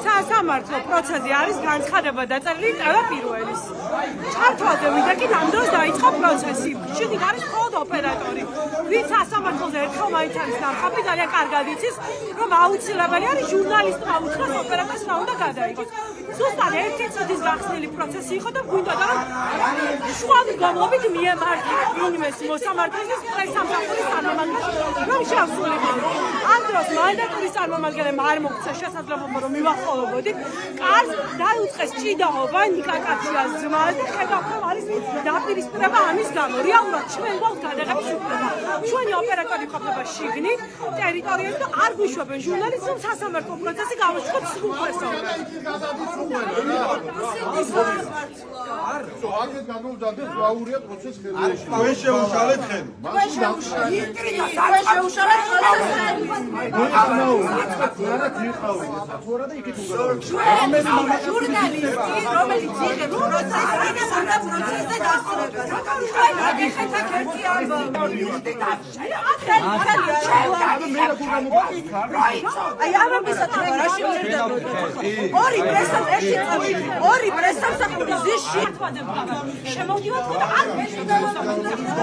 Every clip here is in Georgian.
სასამართლო პროცესი არის განცხადება დაწერილი ტელეპირველის. ჩართვაზე ვიდა კი ამ დროს დაიწყო პროცესი. შიგნით არის მხოლოდ ოპერატორი. ვინც სასამართლოზე ერთხელ მაინც არის ნახავი, ძალიან კარგად იცის, რომ აუცილებელი არის ჟურნალისტმა უთხრას ოპერატორს რა უნდა გადაიღოს. ზუსტად ერთი წუთის გახსნილი პროცესი იყო და გვინდოდა რომ შუამდგომლობით მიემართა ვინმეს მოსამართლეს პრესამსახურის წარმომადგენელს რომ შეასრულებინა. ამ დროს მანდატურის წარმომადგენელმა არ მოგვცა შესაძლებლობა რომ მივახოლობოდით. კარს დაუწყეს ჭიდაობა ნიკაკაციას ძმა და ხედავთ რომ არის დაპირისპირება ამის გამო. რეალურად ჩვენ გვაქვს გადაღების უფლება. ჩვენი ოპერატორი ყოფება შიგნით ტერიტორიაზე და არ გვიშვებენ ჟურნალისტს რომ სასამართლო პროცესი გამოჩნდა სრულფასოვნად. აქეთ გამოვდანდეს ვაურია პროცესი ხელში. თქვენ შეუშალეთ ხელი. თქვენ შეუშალეთ ხელი. ჟურნალისტი, რომელიც იღებს პროცესს, უნდა პროცესზე დასწრებას. აი ამისათვის რაში მერდა ორი პრესამსახურის ზიში შემოდიოთ და არ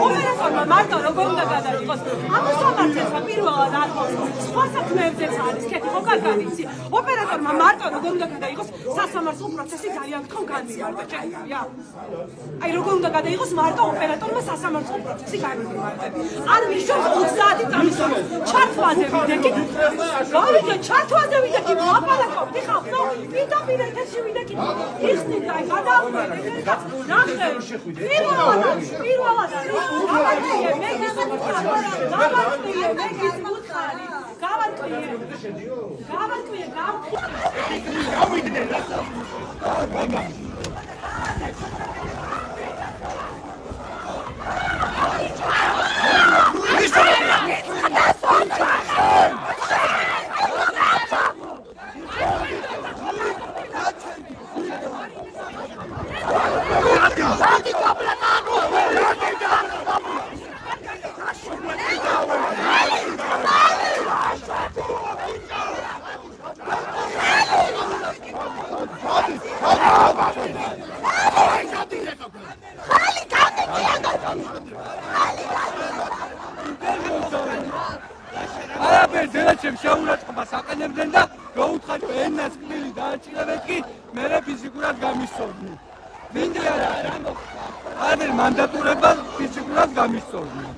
ოპერატორმა მარტო როგორ უნდა გადაიღოს ამ სამართლესა პირველად არ მოხდა სხვა საქმეებზეც არის კეთი ხო კარგად იცი ოპერატორმა მარტო როგორ უნდა გადაიღოს სასამართლო პროცესი ძალიან თქო განმარტა შეგვიძლია აი როგორ უნდა გადაიღოს მარტო ოპერატორმა სასამართლო პროცესი განმარტა არ ვიშვებს 30 წამის ჩართვაზე ვიდექით გავიგე ჩართვაზე ვიდექით აპალაკობდი ხალხო პირდაპირ ეთერში ვიდექით იხსნით აი გადავდეთ ნახე პირველად გავარკვიე მე შეურაცხყოფას აყენებდნენ და გაუთხართ ენას კბილი დააჭირებეთ კი მერე ფიზიკურად გამისწორდნენ. მინდა არა მანდატურება ფიზიკურად გამისწორდნენ.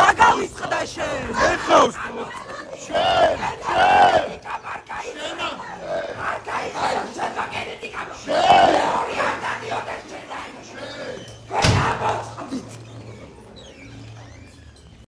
დაგავიწყდა შენ. ეხავს შენ